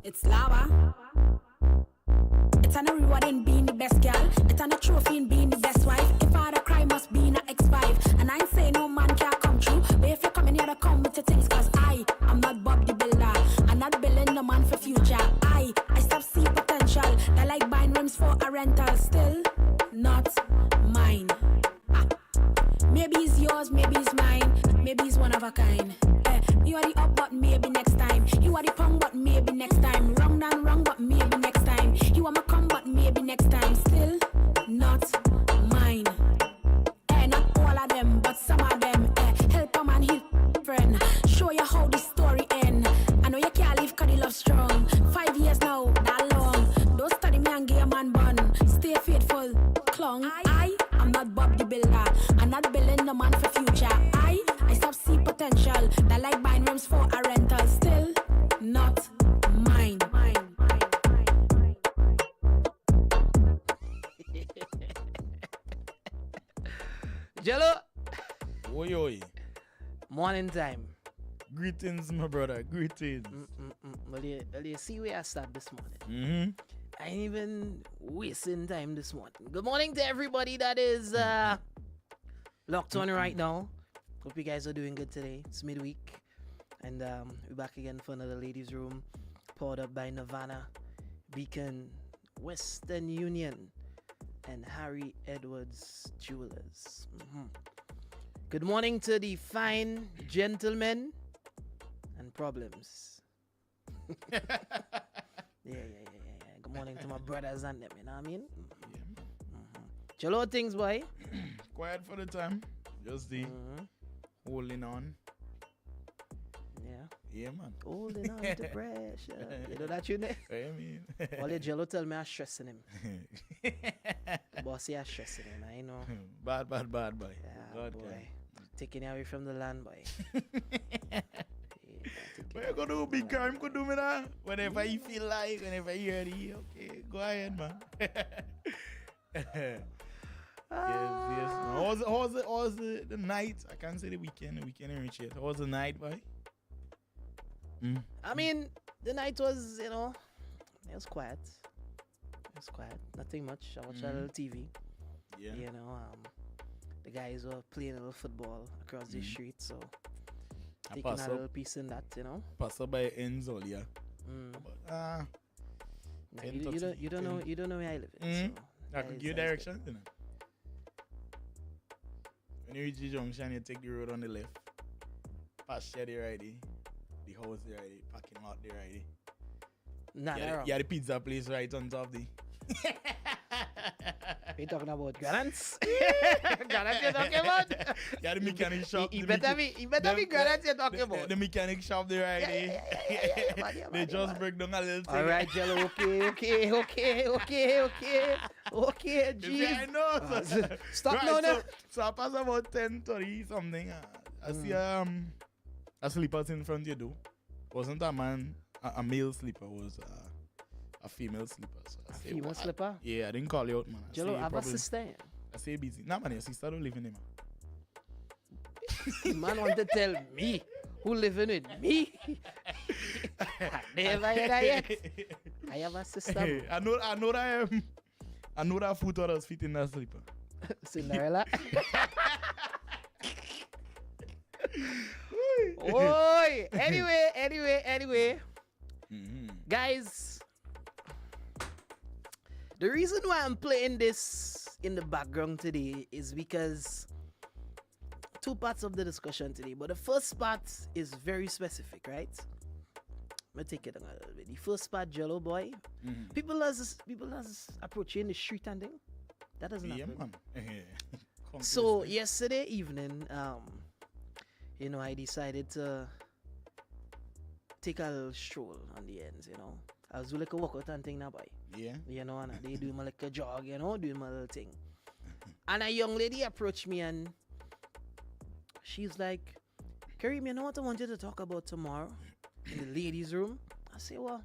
It's lava. It's an reward in being the best girl. It's an a trophy in being the best wife. If I had a cry, must be in a X5. And I ain't saying no man can't come true. But if you're coming here to come with your things, cause I'm not Bob the Builder. I'm not building no man for future. I stop see potential. They like buying rims for a rental. Still not mine. Maybe it's yours, maybe it's mine. Maybe it's one of a kind. You are the up, but maybe next time. You are the punk, but maybe next time. Wrong done wrong, but maybe next time. You are my come, but maybe next time. Still not mine. Not all of them, but some of them. Help a man, heal friend. Show you how the story end. I know you can't live cause the love strong. 5 years now, that long. Don't study me and get a man bun. Stay faithful, clung. I'm not Bob the Builder. I'm not building no man for future. I stop see potential. That like buying rims for a rental. Still not mine. Jello. Oi, oi. Morning time. Greetings, my brother. Greetings. Well, you see where I start this morning. Mm-hmm. I ain't even wasting time this morning. Good morning to everybody that is locked on right now. Hope you guys are doing good today. It's midweek. And we're back again for another ladies' room. Powered up by Nirvana, Beacon, Western Union, and Harry Edwards Jewelers. Good morning to the fine gentlemen and problems. Yeah. Good morning to my brothers and them, you know what I mean? Jello things, boy. Quiet for the time. Just the holding on. Yeah, man. Holding on to pressure. You know that you know? I mean. All the Jello tell me I'm stressing him. Bossy, I'm stressing him, I know. Bad, boy. Yeah, God, boy. God. Taking you away from the land, boy. What you gonna do, big crime? You could do me that. Whenever you feel like, whenever you're ready, okay, go ahead, man. Yes. How was the night? I can't say the weekend. The weekend ain't reached yet. How was the night, boy? I mean, the night was, it was quiet. Nothing much. I watched a little TV. Yeah. The guys were playing a little football across the street, so taking pass a up. little piece in that, Pass up by ends all, yeah. Nah, you don't know where I live. I could give you directions, When you reach the junction, you take the road on the left. Pass the righty. The house the righty. Parking lot the righty. Nah, yeah, the pizza place right on top the. We talking about Grants? Grants you're talking about? Yeah, the mechanic shop. He better be Grants you're talking about. The mechanic shop the righty. They just break down a little thing. All right, Jello. Okay, geez. I know. Stop right, now. So I pass about 10:30 something. I see a sleeper in front of you, though. Wasn't a man, a male sleeper, was a female sleeper. So I say, female slipper? Yeah, I didn't call you out, man. Jello, I have a sister. I say busy. Nah, man, your sister don't live in him. Man want to tell me who living with me. Never heard that yet. I have a sister. I know that foot others fit in that sleeper. Cinderella. Oi! Anyway. Guys, the reason why I'm playing this in the background today is because two parts of the discussion today. But the first part is very specific, right? I'm gonna take it a little bit. The first part, Jello boy. People as approach you in the street and thing. That doesn't happen. Man. So yesterday evening, I decided to take a little stroll on the ends, I was doing like a workout and thing now, boy. Yeah. And they do my like a jog, doing my little thing. And a young lady approached me and she's like, Kareem, you know what I want you to talk about tomorrow in the ladies' room? I say, well,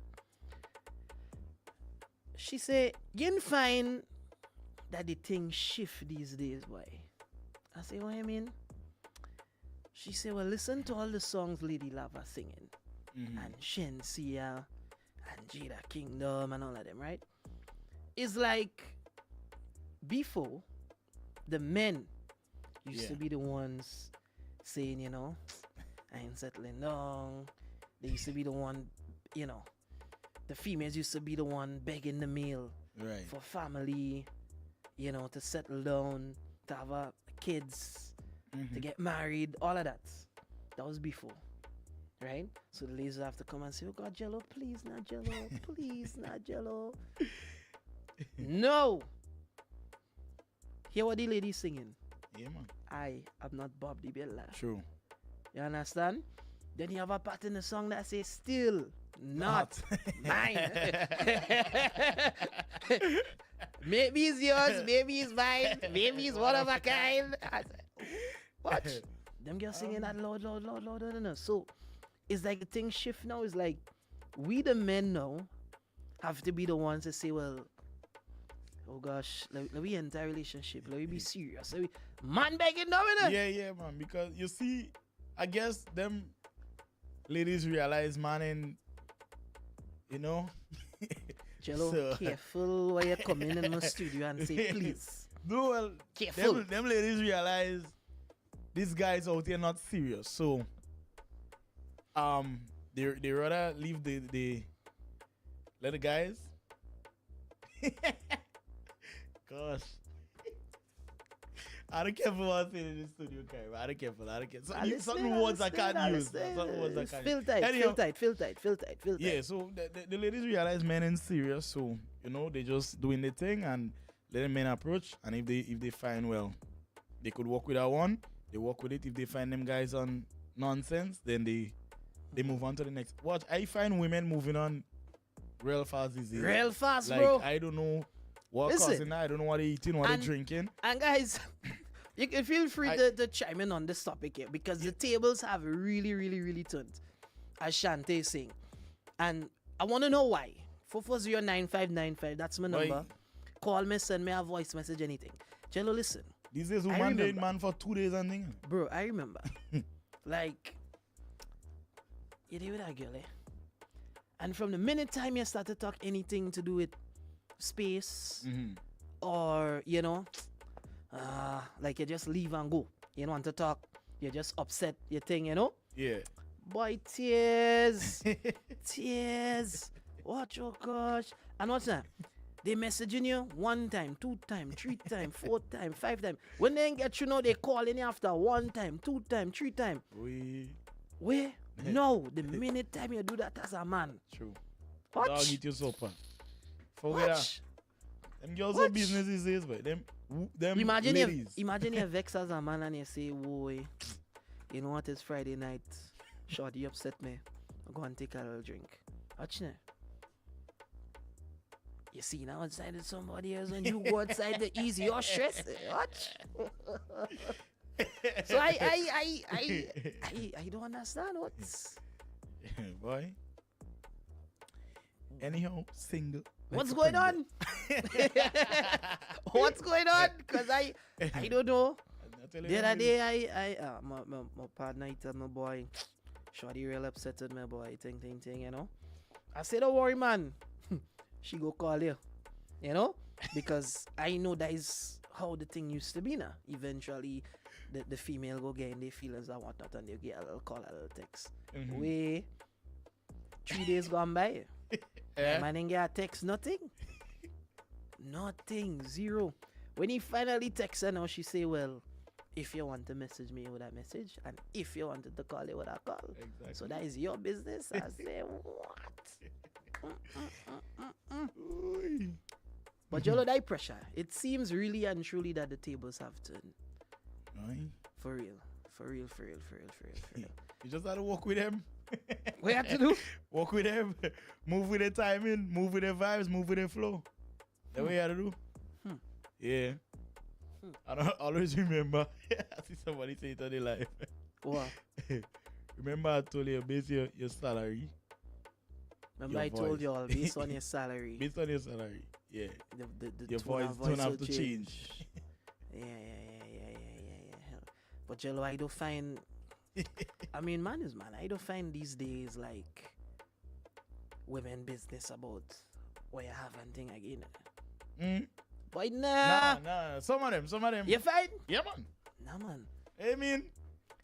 she said, you didn't find that the thing shift these days, boy. I say, what you mean? She said, well, listen to all the songs Lady Lava singing. And Shensia and Jada Kingdom and all of them, right? It's like before the men used to be the ones saying, you know, I ain't settling down. They used to be the one, you know, the females used to be the one begging the male Right. for family, you know, to settle down, to have kids, to get married, all of that. That was before, right? So the ladies have to come and say, oh God, Jello, please, not Jello, please, not Jello. No. Hear what the lady singing. Yeah, man. I am not Bob the Builder. True. You understand? Then you have a part in the song that says, still not mine. Maybe it's yours, maybe it's mine, maybe it's one of a kind. I said, what? Them girls singing that loud, loud, loud, loud, loud, loud. So it's like the thing shift now. It's like we the men now have to be the ones to say, well, oh gosh, let we enter a relationship. Let me be serious. Man begging now, innit? Yeah, man. Because you see, I guess them ladies realize, man, and you know. Jello, So- careful when you come in the studio and say, please. No, well, Careful. them ladies realize these guys out here not serious. So, they rather leave the let the guys. Gosh. I don't care for what I say in the studio, Kai. I don't care for that. I don't care. Certain words I can't use. Certain words I can't Feel use. tight, Anyhow, feel tight. yeah, so the ladies realize men ain't serious, so you know they just doing the thing and let the men approach. And if they find, well, they could work with that one, they work with it. If they find them guys on nonsense, then they move on to the next. Watch, I find women moving on real fast these days. Real fast, like, bro. I don't know what Listen, causing that. I don't know what they eating, what they and- drinking. And guys, you can feel free to chime in on this topic here because the tables have really, really, really turned, as Shante is saying. And I want to know why. 4409595, that's my Why? number. Call me, send me a voice message, anything. Jello, listen. These days, I woman date remember. man for 2 days and thing. Bro, I remember. Like, you deal with that girl, eh? And from the minute time you start to talk anything to do with space or, you know, like you just leave and go. You don't want to talk. You just upset your thing, you know? Yeah. Boy, tears. Tears. Watch, oh gosh. And what's that? They messaging you 1 time, 2 time, 3 time, 4 time, 5 time. When they ain't get you know, they calling you after 1 time, 2 time, 3 time. Where? No, the minute time you do that as a man. True. Watch. Dog eat your supper. Forget that. Watch. Them girls Watch. are business these days, but them Imagine ladies. imagine you vex as a man and you say, boy, you know what, it's Friday night. Shorty upset me. I'll go and take a little drink. Watch now. You see now outside with somebody else and you go outside the easy your stress. Watch. So I don't understand what's Boy. Anyhow, single. what's going on. What's going on? Because I don't know. The other day, my partner, he told my boy, Shorty real upset with my boy, thing, you know. I said, don't worry, man. She go call you, you know, because I know that is how the thing used to be now. Eventually, the female go get in their feelings and whatnot, and they get a little call, a little text. Way 3 days gone by, man ain't get a text, nothing. Nothing, zero. When he finally texts her now, she say, well, if you want to message me with a message, and if you wanted to call you with a call. Exactly. So that is your business. I say, what? But you know that pressure. It seems really and truly that the tables have turned. Aye. For real. For real. You just have to walk with them. What you have to do? Walk with them. Move with the timing. Move with the vibes. Move with the flow. That's what you have to do. Yeah. I don't always remember. I see somebody say it on the live. What? Remember I told you base your salary. Remember Your I told voice. you all based on your salary. Based on your salary. Yeah. The Your tone of voice don't have will to change. Yeah. But Jello, I don't find. I mean, man is man. I don't find these days like women business about what you have and thing again. Mm. But nah. Nah. Some of them. You fine? Yeah, man. Nah, man. I mean,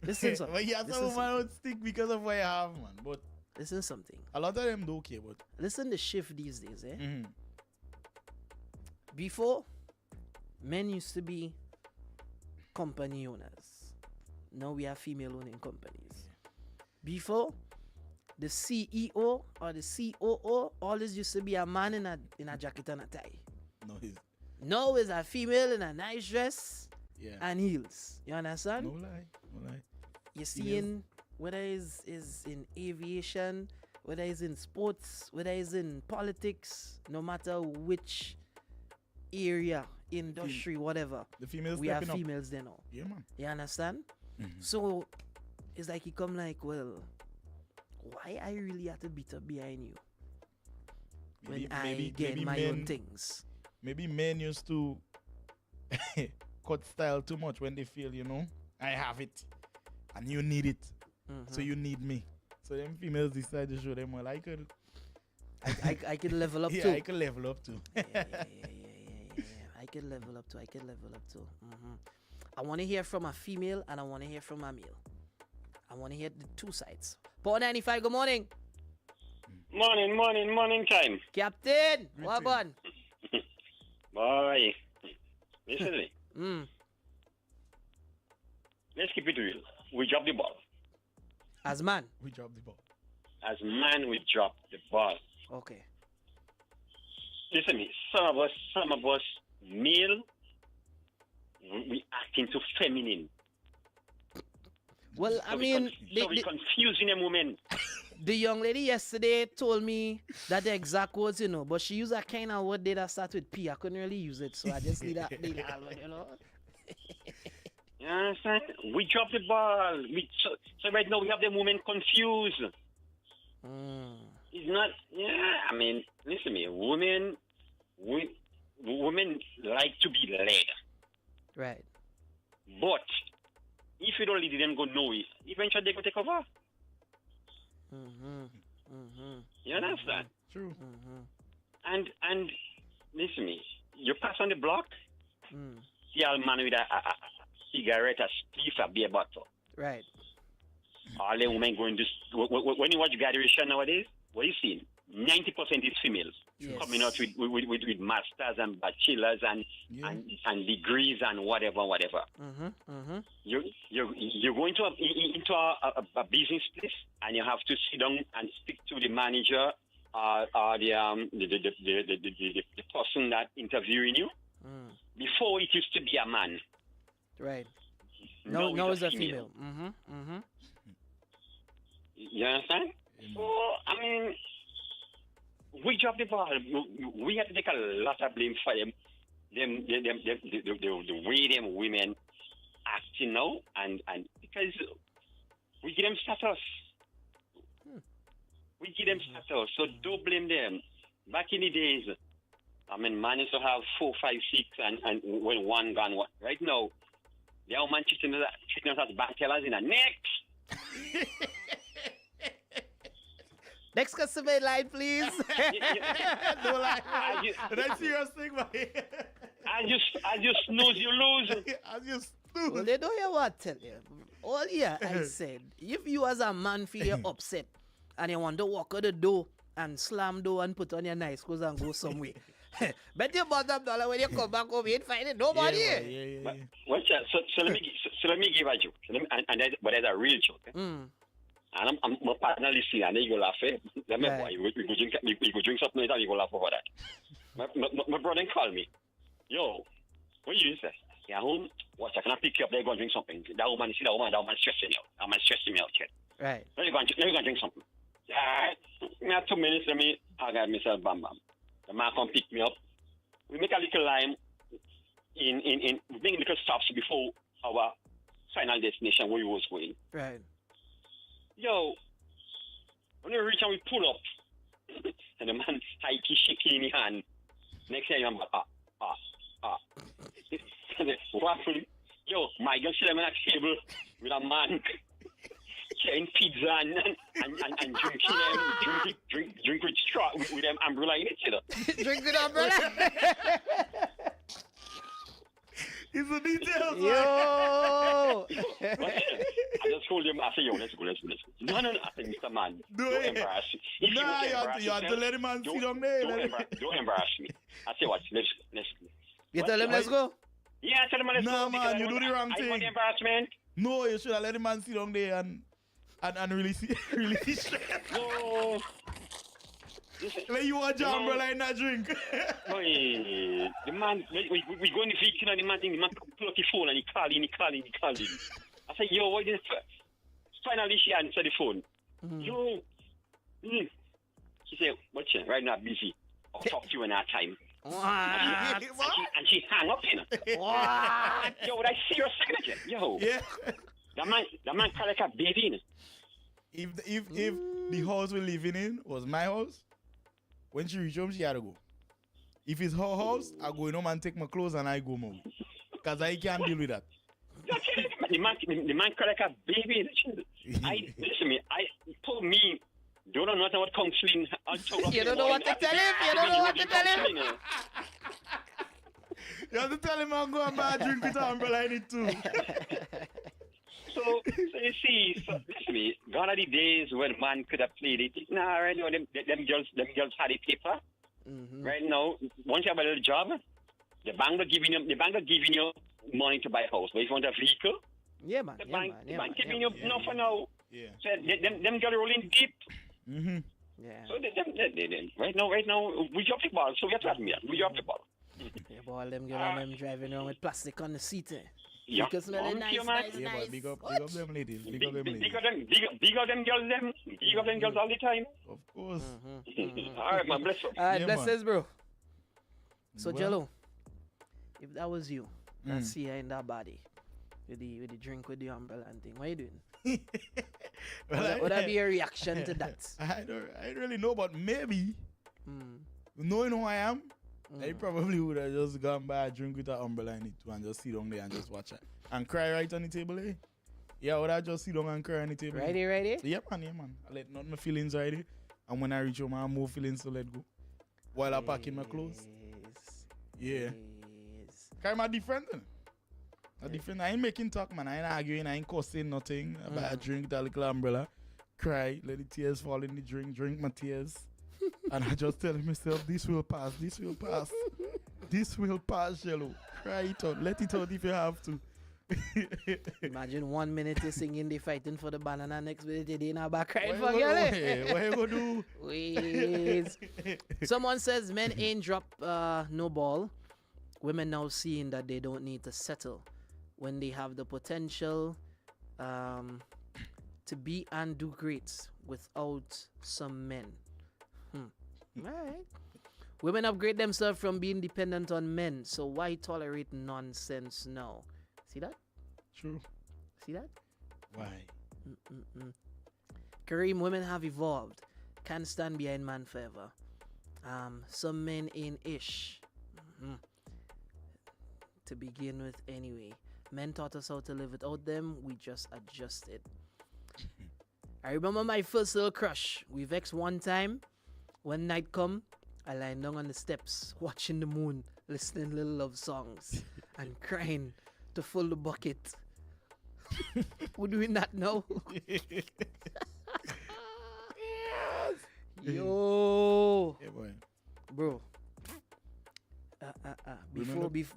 Listen something. but yeah, Listen some women would stick because of what you have, man. But Listen something. a lot of them do okay, but Listen the shift these days, eh? mhm. Before, men used to be company owners. Now we have female owning companies. Before, the CEO or the COO always used to be a man in a jacket and a tie. No, he's Now it's a female in a nice dress yeah. and heels. You understand? No lie. You're seeing whether it's in aviation, whether it's in sports, whether it's in politics, no matter which area, industry, whatever, The females we have stepping up. females there now. Yeah, man. You understand? So it's like you come like, well, why I really have to beat up behind you when I get my own things? Maybe men used to cut style too much when they feel, I have it and you need it. So you need me. So them females decide to show them, well, I could I can level up yeah, too. I could level up too. Yeah. I can level up too. I want to hear from a female and I want to hear from a male. I want to hear the two sides. Paul 95, good morning. Morning time. Captain, what on? Boy. Listen to me. Let's keep it real. We drop the ball. As man. We dropped the ball. As man, we drop the ball. Okay. Listen to me. Some of us male, we acting too feminine. Well, I mean, we confusing them women. the young lady yesterday told me that the exact words, but she used a kind of word that start with P. I couldn't really use it, so I just leave that one, You understand? We drop the ball. So right now we have the women confused. It's not, I mean, listen to me. Women like to be led. Right. But if you don't lead them, go know it. Eventually they go take over. You understand? True. And listen to me. You pass on the block, see a man with a cigarette, a spliff, a beer bottle. Right. All the women going to... When you watch graduation nowadays, what you see? 90% is females. Yes. Coming out with masters and bachelors and degrees and whatever. You're going to into a business place and you have to sit down and speak to the manager or the person that interviewing you. Before it used to be a man. Right. No, it's a female. You understand? So I mean, we drop the ball. We have to take a lot of blame for them. The way them women acting now, and because we give them status. We give them status, so don't blame them. Back in the days, I mean, man used to have 4, 5, 6, and when one gone, right now, the old man treating us as bank tellers in the next. Next customer in line, please. No lie. That's serious thing, man. I just snooze, you lose. I just snooze. Well, they don't hear what I tell you. All year I said, if you as a man feel you're upset and you want to walk out the door and slam door and put on your nice clothes and go somewhere, bet your bottom dollar when you come back home, you ain't finding nobody. Yeah. So let me give a joke. But that's a real joke. And I'm a partner listening, and then you go laugh. Let me boy, we go drink something later, and you go laugh over that. My brother called me. Yo, what you say? Yeah, home. What? I cannot pick you up. They go and drink something. That woman stressing me out. That man stressing me out, kid. Right. Let me go and drink something. Yeah, 2 minutes. Let me. I got myself bam. The man come pick me up. We make a little line we make little stops before our final destination where we was going. Right. Yo, when we reach and we pull up, and the man hikey shaking in his hand. Next thing I'm like, What happened? Yo, my girl sit them on a table with a man. eating pizza and drink with straw with them umbrella in it, you know. Drink the umbrella. It's the details, man. Yo. But, I just told him, I said, yo, let's go. No. I said, Mr. Man, Do don't it. embarrass me. If Nah, want you have embarrass to let him man sit down there. Don't embarrass me. I said, what? Let's You tell him, let's go. Yeah, I tell him, let's go. Nah, man, because you do the wrong I want thing. the embarrassment. No, you should have let him man sit down there and really see straight. No. Listen, Like you want your No. umbrella in that drink. boy, the man, we go in the vehicle and the man pull up his phone and he call in. I said, yo, what is this? Finally, she answered the phone. Yo. She said, what's it? Right now, busy. I'll talk to you in our time. What? And she hung up, you know. What? Yo, that's serious signature. Yo. Yeah. That man call like a baby, you know. If the house we're living in was my house, when she reach home, she had to go. If it's her house, I go home and take my clothes and I go home. Because I can't deal with that. The man call like a baby. Listen, I told me, don't know nothing about counseling. You don't know what to tell him. You don't know what to tell him. You have to tell him I'm going to buy a drink with an umbrella in it too. So you see, listen me, gone are the days when man could have played it. Nah, right now, them girls had a paper. Mm-hmm. Right now, once you have a little job, the bank not giving you money to buy a house. But if you want a vehicle, Yeah, man. the Yeah, bank man. giving you enough for now. Yeah. So them girls rolling deep. Mm-hmm. Yeah. So they right now, we drop the ball. So we have to admit, we drop the ball. Yeah, but all them girls them driving around with plastic on the seat. Yeah. You can smell it Oh, nice, yeah, man. nice, Yeah, nice. but big up them ladies. Big Big up them ladies. of them girls all the time. Of course. All right, man, bless you. All right, Yeah, blessings, bro. So, Well. Jello, if that was you, Mm. I see her in that body with the drink with the umbrella and thing, what are you doing? Well, Would that be a reaction to that? I don't really know, but maybe, Mm. knowing who I am, I probably would have just gone buy a drink with an umbrella in it too and just sit down there and just watch it. And cry right on the table, eh? Yeah, would I just sit down and cry on the table? Ready? Yeah, man. I let not my feelings ready. And when I reach home, I have more feelings to let go. While I'm packing my clothes. Yeah. Yes. Cause I'm different. Different. I ain't making talk, man. I ain't arguing. I ain't cussing nothing. I buy a drink, that little umbrella. Cry, let the tears fall in the drink my tears. And I just tell myself, this will pass. This will pass, Jello. Cry it out. Let it out if you have to. Imagine 1 minute you're singing, they fighting for the banana, next minute they in our back crying What for you girl. gonna do? What you gonna do? Wait. Someone says men ain't drop no ball. Women now seeing that they don't need to settle when they have the potential to be and do great without some men. Alright. Women upgrade themselves from being dependent on men, so why tolerate nonsense now? See that? True. See that? Why? Kareem, women have evolved. Can't stand behind man forever. Some men ain't ish. To begin with, anyway. Men taught us how to live without them. We just adjusted. I remember my first little crush. We vexed one time. When night come, I lie down on the steps, watching the moon, listening little love songs, and crying to fill the bucket. We're doing that now. Yo, Yeah, boy. bro.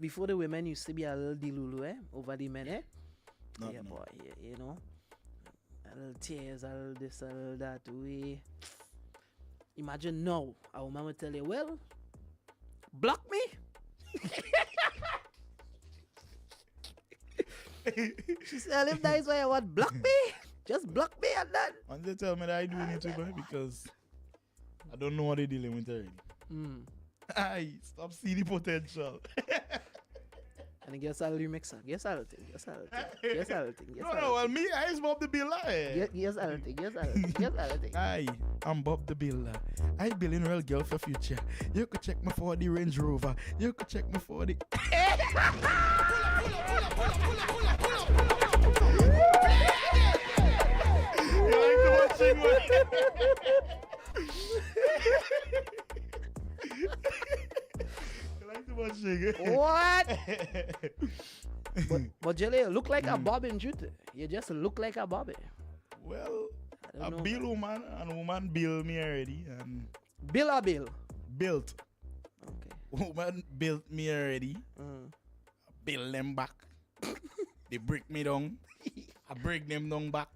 Before the women used to be a little dilulu, over the men, No, yeah, no. boy, yeah, you know. A little tears, a little this, a little that. We imagine now, a woman will tell you, well, block me. She said, if that is why I want, block me. Just block me and then. And they tell me that I do need to, boy, because I don't know what they're dealing with already. Aye, stop seeing the potential. And guess I'll remix her. Guess I'll think. No, well, me, I is Bob the Builder. Yes, I'll think. Aye, I'm Bob the Builder. I building real girl for future. You could check me for the Range Rover. You could check me for the... watching, man. You like to watching. What? But Jelly, look like a Bobby in truth. You just look like a Bobby. Well, I a don't know. bill woman and woman bill me already and Bill or Bill? built. Okay. Woman built me already. Mm. I build them back. They break me down. I break them down back.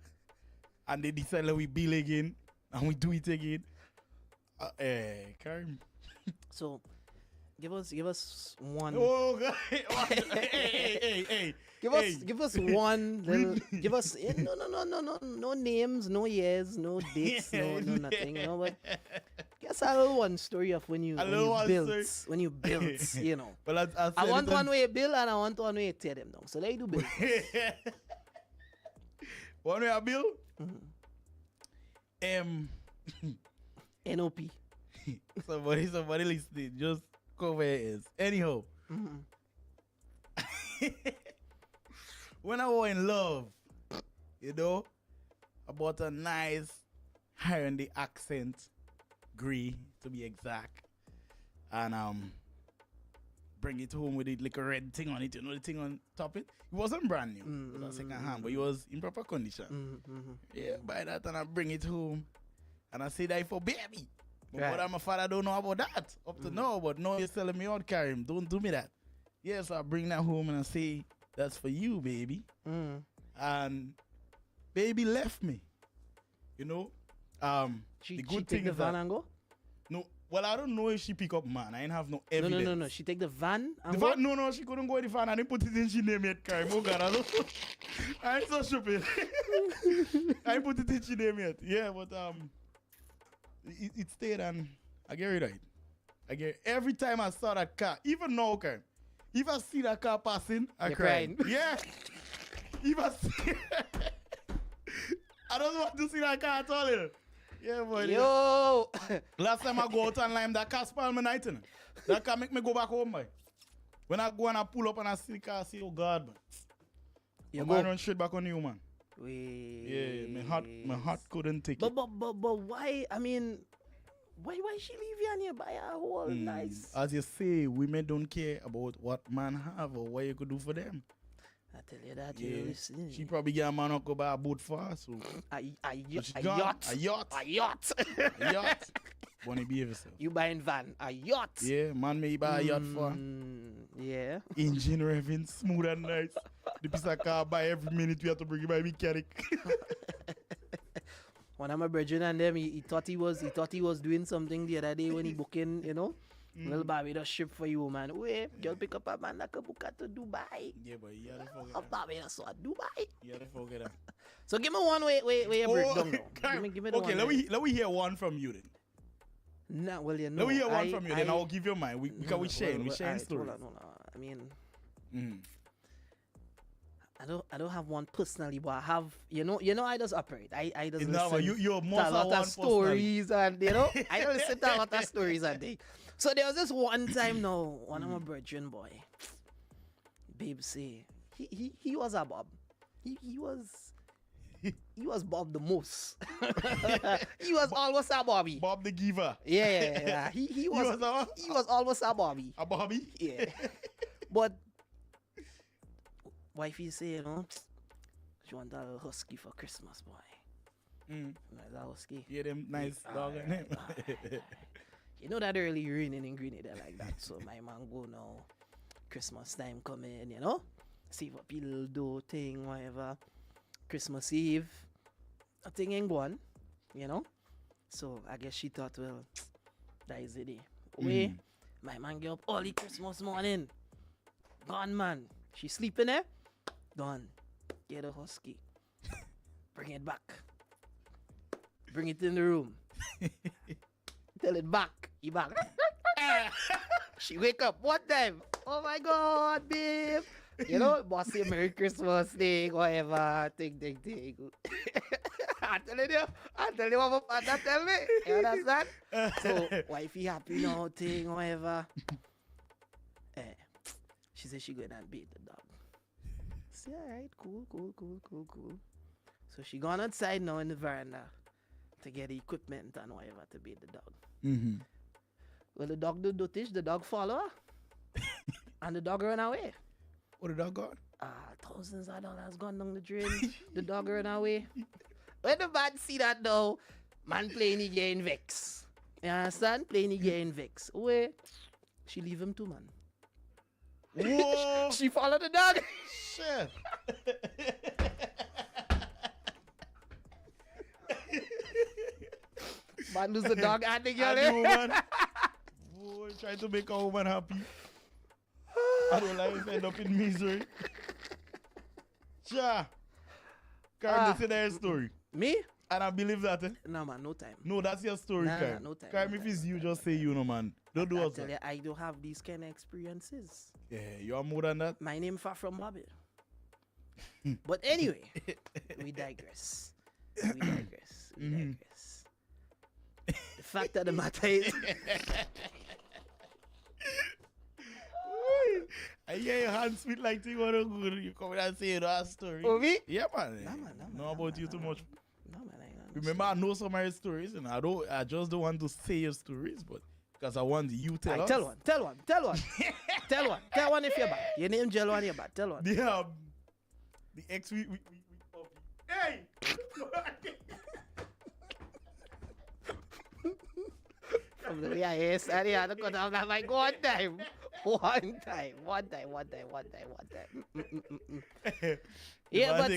And they decide that we build again. And we do it again. Karim. So, give us one. Oh, God. Hey. Give us one little. Give us no names, no years, no dates, no nothing. You know, but guess a little one story of when you built. You know. Well, I want one way build and I want one way tear them down. So let you do build. One way I build. NOP. Somebody listening, just cover your ears. Anyhow, when I was in love, you know, I bought a nice Highlandy accent, gray to be exact, and bring it home with it like a red thing on it, you know, the thing on top it. It wasn't brand new, it was second hand, but it was in proper condition. Yeah, buy that and I bring it home, and I say that for baby. Right. But my father don't know about that up to now, but now you're selling me out, Karim. Don't do me that. Yeah, so I bring that home and I say, that's for you, baby. And baby left me. You know? She the good she thing take the is van that, and go? no, well, I don't know if she pick up man. I ain't have no evidence. No. She take the van and The go? van, no, she couldn't go in the van. I didn't put it in she name yet, Karim. Oh, God, I ain't so stupid. I ain't put it in she name yet. Yeah, but it stayed and I get rid of it. Every time I saw that car, even now, okay, if I see that car passing, I You're cry. crying. Yeah. If I see, I don't want to see that car at all. You know? Yeah, boy. Yo! Last time I go out and lime, that car spoiled my night. You know? That car make me go back home, boy. When I go and I pull up and I see the car, I say, oh God, man. You My mind go. run straight back on you, man. Wait. Yeah, my heart couldn't take But it. why? I mean, why she leave you and you buy a whole nice? As you say, women don't care about what man have or what you could do for them. I tell you that Yeah. you listen. She probably get a man who go buy a boat for her, so A she yacht. gone. A yacht. A yacht. A yacht. Wanna behave yourself. You buying van? A yacht. Yeah, man may buy a yacht for her. Yeah. Engine revving smooth and nice. The piece of car buy every minute we have to bring it by mechanic. One of my brethren and them, he thought he was doing something the other day when he booking, you know. Little Barbados ship for you, man. Wait, girl pick up a man that can book her to Dubai. Yeah, but you gotta A forget that. Barbados or Dubai. You gotta forget that. So give me one way you break down now. Give me the okay, one. let me hear one from you then. Nah, well, you know. Let me hear one from you, then I'll give you mine. Because we sharing alright, stories. Hold on. I mean, Mm. I don't have one personally, but I have, you know, I just operate. I just No, but listen you're to most a lot one of stories and, you know, I don't listen to a lot of stories a day. So there was this one time now, one of my brethren boy, babe say, he was a Bob. He was Bob the most. He was always a Bobby. Bob the giver. Yeah. He was almost a Bobby. A Bobby? Yeah. But wifey say, you know, she want a little husky for Christmas, boy. Nice a husky. Yeah, them nice dog and them. You know that early raining in Grenada like that. So my man go now. Christmas time coming, you know. See what people do, thing, whatever. Christmas Eve. A thing ain't gone, you know. So I guess she thought, well, that is the day. Wait, my man get up early Christmas morning. Gone, man. She sleeping there? Gone. Get a husky. Bring it back. Bring it in the room. Tell it back. He back. She wake up. What time? Oh my God, babe. You know, boss say Merry Christmas thing, whatever. Thing. I'm telling you what my father tell me. You understand? So, wifey happy now, thing, whatever. She said she going and beat the dog. Say, alright, cool. So she gone outside now in the veranda. to get the equipment and whatever to bathe the dog. Mm-hmm. Well, the dog do notice, the dog follow her, and the dog run away. What the dog got? Thousands of dollars gone down the drain. The dog run away. When the man see that though, man playing the game vex. You understand? Playing the game vex. Wait, she leave him too, man. Whoa! She follow the dog. Shit! Man lose the dog and the girl. And the woman, boy, trying to make a woman happy. I don't like to end up in misery. Ja. Karim, this is their story. Me? And I believe that. Eh? No, man, no time. No, that's your story, Nah, Karim. no time, Karim, no if time, it's no you, time, just say you, no, man. Don't do I us tell that. you, I don't have these kind of experiences. Yeah, you are more than that. My name far from Bobby. But anyway, we digress. We digress. We digress. The fact of the matter is, I hear your hands sweet like you want to go. You come in and say you know a story. oh me? Yeah, man. Nah, man, nah, man, Know nah, about man, you nah, too man. much. No man, I ain't got no Remember, I know some of your stories, and I just don't want to say your stories, but because I want you tell us. Tell one. Tell one. Tell one if you're bad. Your name Jello and you're bad. Tell one. The ex we puppy. Hey! From the way I hear Sandy, I don't know. I'm like, one time. Yeah, but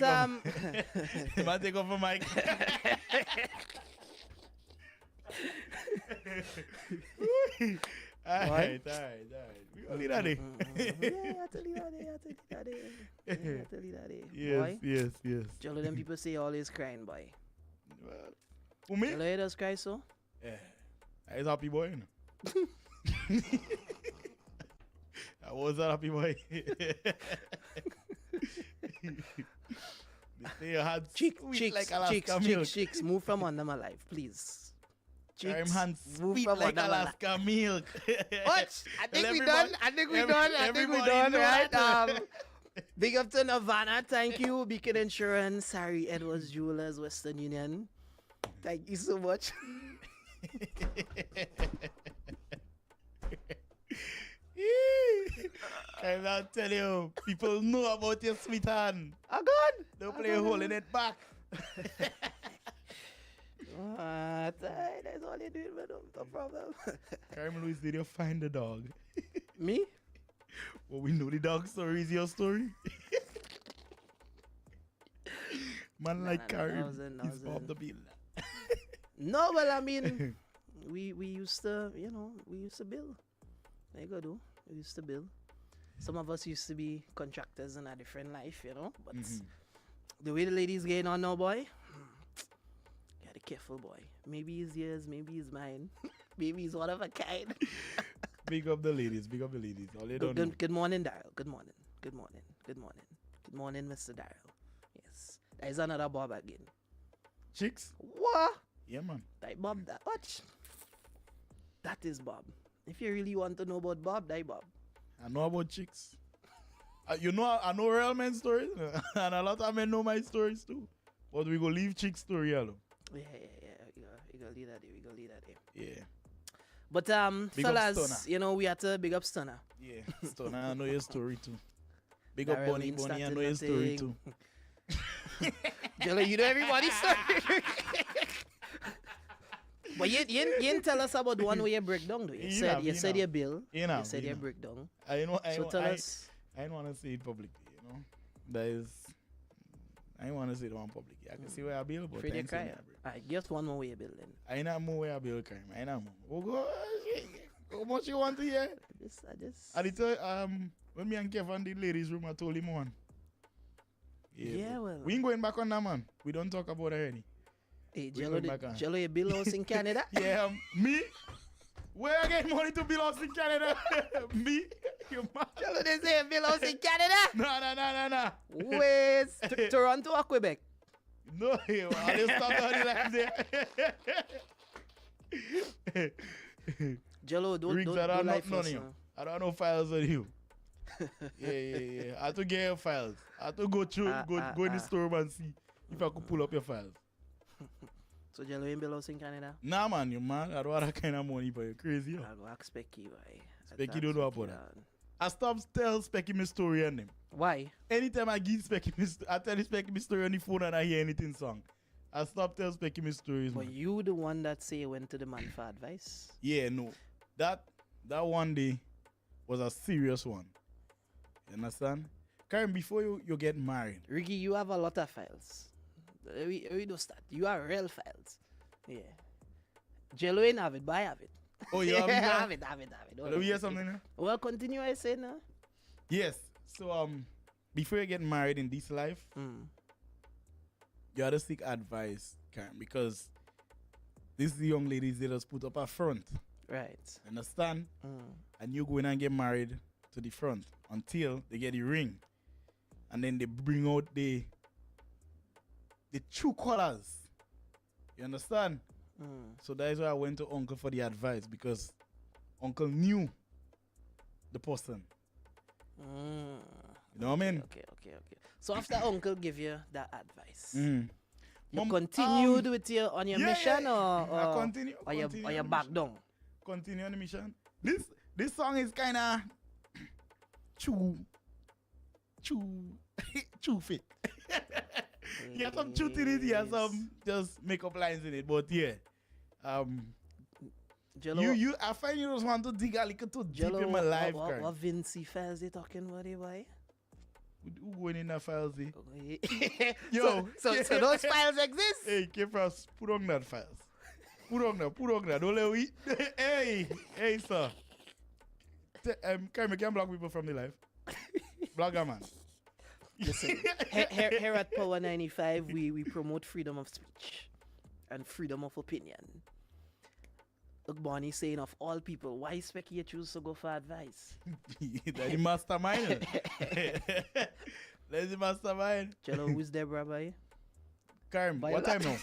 Man, take off a mic. Alright. We gonna leave that there. Yeah, I tell you that. Yes. Jello, them people say always crying, boy. Well, for me? Jello, you does cry so? Yeah. He's a happy boy, you know. I was a happy boy. They say your hands sweet like Alaska milk. Chicks, move from under my life, please. I'm Chicks, hands move sweet from like under my life. Alaska milk. What? I think we Everybody- done. I think we everybody done, know right? that. Big up to Nirvana. Thank you. Beacon Insurance, Harry Edwards Jewelers, Western Union. Thank you so much. I'm not telling you, people know about your sweet hand. Oh, God. Don't play a hole in it back. That's all you're doing, man. No problem. Karim Lewis, did you find the dog? Me? Well, we know the dog story is your story. Man like Karim, he's Bob the Bill. No, well, I mean, we used to, we used to build. There you go, do. We used to build. Some of us used to be contractors in a different life, But the way the ladies getting on now, boy, gotta be careful, boy. Maybe it's yours, maybe it's mine. Maybe it's one of a kind. Big up the ladies. All they don't know. Good morning, Daryl. Good morning, Mr. Daryl. Yes. There's another Bob again. Chicks? What? Yeah, man. That Bob, that what? That is Bob. If you really want to know about Bob, that Bob. I know about chicks. I know real men stories, and a lot of men know my stories too. But we go leave chick story alone. Yeah. We go leave that there. Yeah. But Big up fellas, Stunner. we had to big up Stunner. Yeah. Stunner, I know your story too. Big up Darrell Bonnie, Lynn I started know your story nothing. too. Jello, you know everybody's story. But you didn't tell us about the one where you break down, though. You said your bill. You said you break down. So tell us. I don't want to say it publicly, That is, I don't want to say it on publicly. I can see where I bill, but Afraid I you ain't saying cry. I break. Alright, just one more way you bill then. I ain't more where I bill crime. I ain't more. Oh, go. How much you want to hear? I just. I did tell, when me and Kevin did ladies' room, I told him one. Yeah, but well. we ain't going back on that, man. We don't talk about it already. Hey, we Jello, going back on. Jello, you bill house in Canada? Yeah, me? Where I get money to build house in Canada? Me? You mad? Jello, they say you bill house in Canada? No. Wait, Toronto or Quebec? No, I just stop on the life there. Jello, don't Riggs, don't I don't lie know none of you. I don't know files on you. Yeah. I had to get your files. I had to go through, go in the store and see if I could pull up your files. So Jello ain't build house in Canada? Nah, man, you man. I don't have that kind of money, but you're crazy. Yo. I'll go ask Specky, why? Specky don't know about that. I stopped tell Specky my story on him. Why? Anytime I give Specky I tell Specky my story on the phone and I hear anything song. I stop tell Specky my stories, But man. you the one that say you went to the man for advice? Yeah, no. That one day was a serious one. You understand? Karen, before you get married. Ricky, you have a lot of files. We don't start. You are real files. Yeah. Jello ain't have it, but I have it. Oh, you have it? have it. Let me hear something now. Well, continue, I say now. Yes. So before you get married in this life, you have to seek advice, Karen, because these young ladies, they just put up a front. Right. Understand? And you go in and get married to the front until they get the ring. And then they bring out the true colors. You understand? So that is why I went to Uncle for the advice, because Uncle knew the person. You know what I mean? Okay. So after Uncle give you that advice, you Mom, continued with your on your mission, I or continue you back down? Continue on the mission. This song is kind of too fit. You have some truth in it, you have some just makeup lines in it, but yeah. Jello, I find you just want to dig a little too deep Jello, in my life, what Karen. Vinci files they talking about, boy? Who going in that files, eh? Yo, so those files exist? Hey, Kefras, put on that files. Put on that. Don't let we. Hey, sir. Can you block people from the life? Blogger, man. Listen, here at Power 95, we promote freedom of speech and freedom of opinion. Look, Bonnie saying of all people, why Specky you choose to go for advice? That's the mastermind. That's the mastermind. Jello, who's Deborah, boy? Karim, what time now?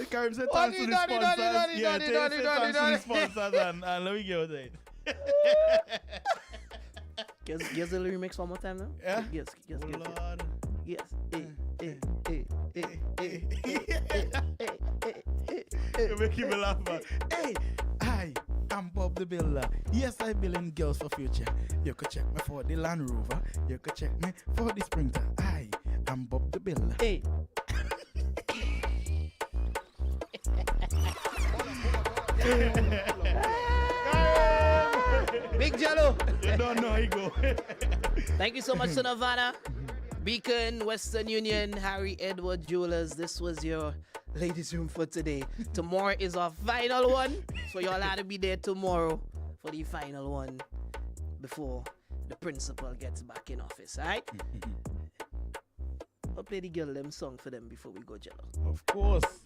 Karim said thanks to the sponsors. Yeah, thanks to the sponsors and let me get out there. Guess the remix one more time now? Yeah? Yes. Oh, Lord. Yes. You're making me laugh, man. Hey, hi, I'm Bob the Builder. Yes, I'm building girls for future. You could check me for the Land Rover. You could check me for the Sprinter. Hi, I'm Bob the Builder. Hey. Big Jello. You don't know how you go. Thank you so much to Nirvana, Beacon, Western Union, Harry Edward Jewelers. This was your ladies' room for today. Tomorrow is our final one, so y'all have to be there tomorrow for the final one before the principal gets back in office. All right? I'll play the girl them song for them before we go, Jello. Of course.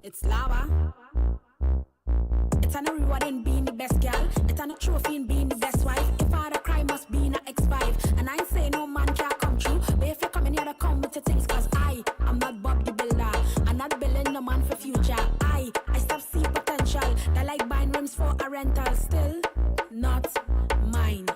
It's lava. It's an reward in being the best girl. It's an a trophy in being the best wife. If I had a cry, must be in a X5. And I ain't say no man can't come true. But if you're coming here to come with your things, cause I'm not Bob the Builder. I'm not building no man for future. I stop see potential. That like buying rims for a rental. Still not mine.